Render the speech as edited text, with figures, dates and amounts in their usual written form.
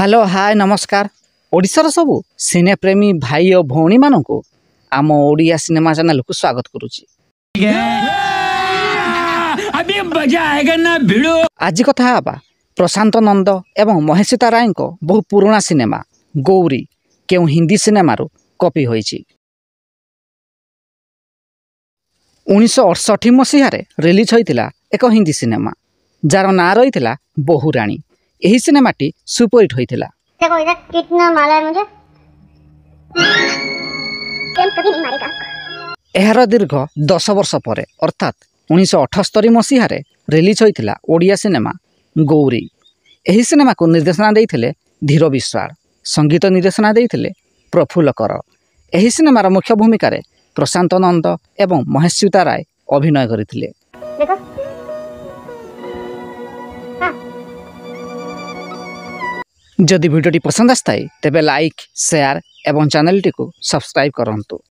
Hello hi नमस्कार ओडिशार सबू सिनेप्रेमी भाई और भौणी मानू आम ओडिया सिनेमा चैनल को स्वागत करुच्ची। आज कथा हवा प्रशांत नंद एवं महेशिता राय बहु पुराना सिनेमा गौरी क्यों हिंदी सिनेमा कॉपी होईची। 1968 मसीह रिलीज होता एक हिंदी सिनेमा जार ना रही बहुराणी। यही सिनेमाटी सुपरहिट होइथिला। देखो इधर कितना माला है मुझे कभी नहीं मारेगा। एहार दीर्घ 10 वर्ष पर अर्थात 1978 मसीह रिलीज होता ओडिया सिनेमा गौरी। यही सिनेमा को निर्देशना देइथिले धीर विश्वाल, संगीत निर्देशना देइथिले प्रफुल्ल कर। यही सिनेमार मुख्य भूमिका प्रशांत नंद एवं महेशिता राय अभिनय करथिले। देखो जदि वीडियोटी पसंद आए तेबे लाइक शेयर एवं चैनल टी को सब्सक्राइब करंतु।